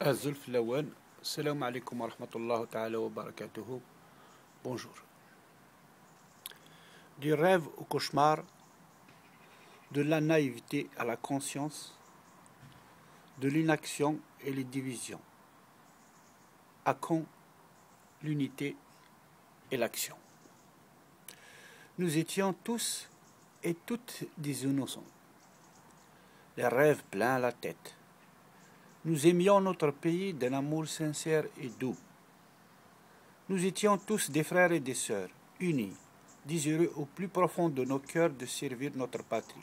Azulf Lawan, salam alaikum wa rahmatullahi ta'ala wa barakatuhu. Bonjour. Du rêve au cauchemar, de la naïveté à la conscience, de l'inaction et les divisions. À quand l'unité et l'action? Nous étions tous et toutes des innocents, les rêves pleins la tête. Nous aimions notre pays d'un amour sincère et doux. Nous étions tous des frères et des sœurs, unis, désireux au plus profond de nos cœurs de servir notre patrie,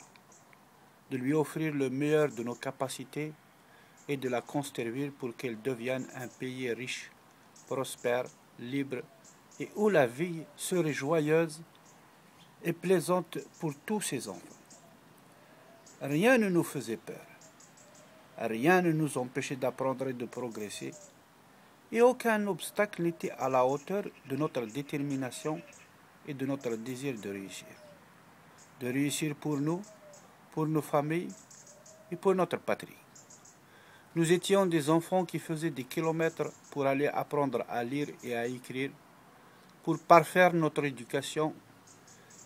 de lui offrir le meilleur de nos capacités et de la construire pour qu'elle devienne un pays riche, prospère, libre et où la vie serait joyeuse et plaisante pour tous ses enfants. Rien ne nous faisait peur. Rien ne nous empêchait d'apprendre et de progresser, et aucun obstacle n'était à la hauteur de notre détermination et de notre désir de réussir. De réussir pour nous, pour nos familles et pour notre patrie. Nous étions des enfants qui faisaient des kilomètres pour aller apprendre à lire et à écrire, pour parfaire notre éducation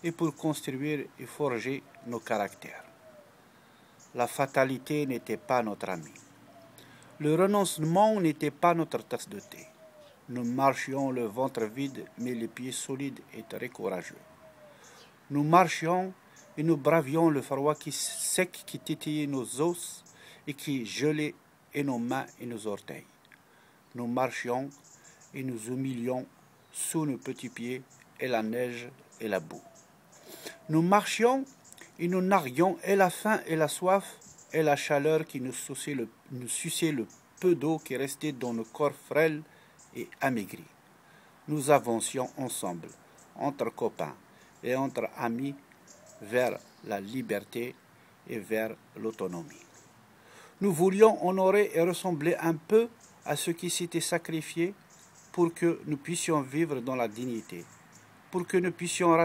et pour construire et forger nos caractères. La fatalité n'était pas notre ami. Le renoncement n'était pas notre tasse de thé. Nous marchions le ventre vide, mais les pieds solides et très courageux. Nous marchions et nous bravions le froid sec qui titillait nos os et qui gelait et nos mains et nos orteils. Nous marchions et nous humilions sous nos petits pieds et la neige et la boue. Nous marchions et nous narguions et la faim et la soif et la chaleur qui nous suçait le peu d'eau qui restait dans nos corps frêles et amaigris. Nous avancions ensemble, entre copains et entre amis, vers la liberté et vers l'autonomie. Nous voulions honorer et ressembler un peu à ceux qui s'étaient sacrifiés pour que nous puissions vivre dans la dignité, pour que nous puissions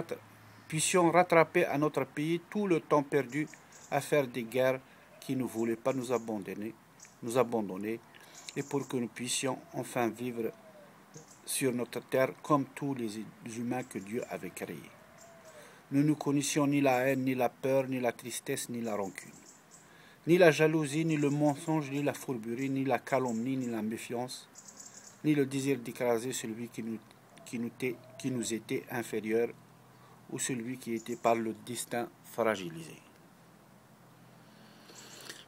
rattraper à notre pays tout le temps perdu à faire des guerres qui ne voulaient pas nous abandonner, et pour que nous puissions enfin vivre sur notre terre comme tous les humains que Dieu avait créés. Nous ne connaissions ni la haine, ni la peur, ni la tristesse, ni la rancune, ni la jalousie, ni le mensonge, ni la fourberie, ni la calomnie, ni la méfiance, ni le désir d'écraser celui qui nous était inférieur ou celui qui était par le destin fragilisé.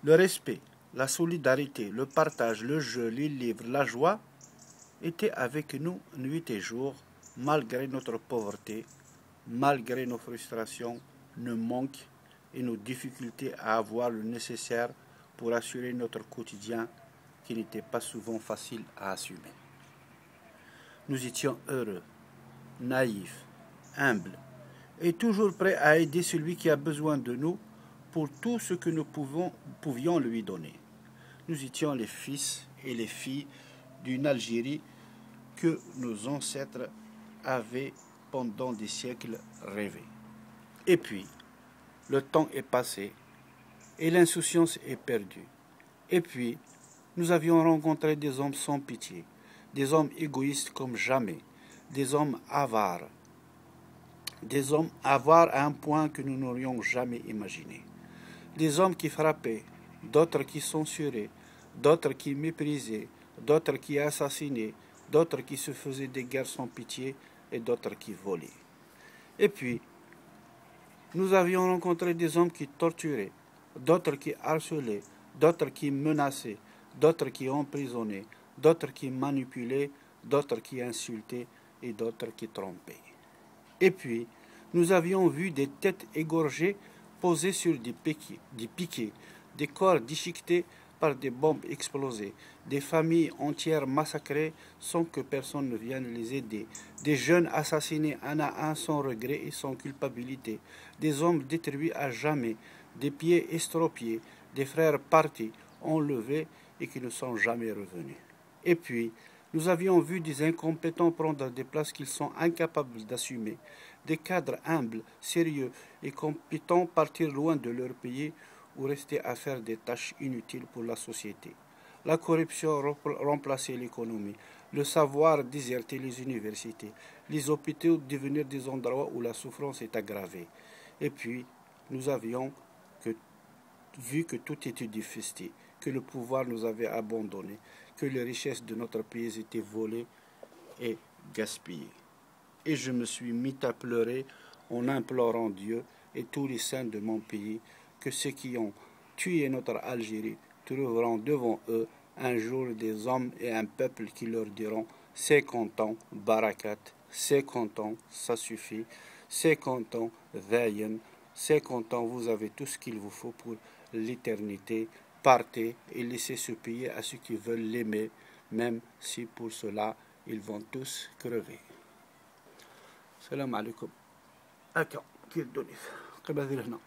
Le respect, la solidarité, le partage, le jeu, les livres, la joie étaient avec nous nuit et jour, malgré notre pauvreté, malgré nos frustrations, nos manques et nos difficultés à avoir le nécessaire pour assurer notre quotidien qui n'était pas souvent facile à assumer. Nous étions heureux, naïfs, humbles et toujours prêts à aider celui qui a besoin de nous pour tout ce que nous pouvions lui donner. Nous étions les fils et les filles d'une Algérie que nos ancêtres avaient pendant des siècles rêvé. Et puis, le temps est passé et l'insouciance est perdue. Et puis, nous avions rencontré des hommes sans pitié, des hommes égoïstes comme jamais, des hommes avares à un point que nous n'aurions jamais imaginé. Des hommes qui frappaient, d'autres qui censuraient, d'autres qui méprisaient, d'autres qui assassinaient, d'autres qui se faisaient des guerres sans pitié et d'autres qui volaient. Et puis, nous avions rencontré des hommes qui torturaient, d'autres qui harcelaient, d'autres qui menaçaient, d'autres qui emprisonnaient, d'autres qui manipulaient, d'autres qui insultaient et d'autres qui trompaient. Et puis, nous avions vu des têtes égorgées posées sur des piquets, des corps déchiquetés par des bombes explosées, des familles entières massacrées sans que personne ne vienne les aider, des jeunes assassinés un à un sans regret et sans culpabilité, des hommes détruits à jamais, des pieds estropiés, des frères partis, enlevés et qui ne sont jamais revenus. Et puis, nous avions vu des incompétents prendre des places qu'ils sont incapables d'assumer, des cadres humbles, sérieux et compétents partir loin de leur pays ou rester à faire des tâches inutiles pour la société. la corruption remplacer l'économie, le savoir déserter les universités, les hôpitaux devenir des endroits où la souffrance est aggravée. Et puis, nous avions vu que tout était difficile, que le pouvoir nous avait abandonnés, que les richesses de notre pays étaient volées et gaspillées. Et je me suis mis à pleurer en implorant Dieu et tous les saints de mon pays que ceux qui ont tué notre Algérie trouveront devant eux un jour des hommes et un peuple qui leur diront « 50 ans, barakat, 50 ans, ça suffit, 50 ans, veillent, 50 ans, vous avez tout ce qu'il vous faut pour l'éternité, partez et laissez ce pays à ceux qui veulent l'aimer, même si pour cela ils vont tous crever. » السلام عليكم. هكا كي الدنيا قبل هنا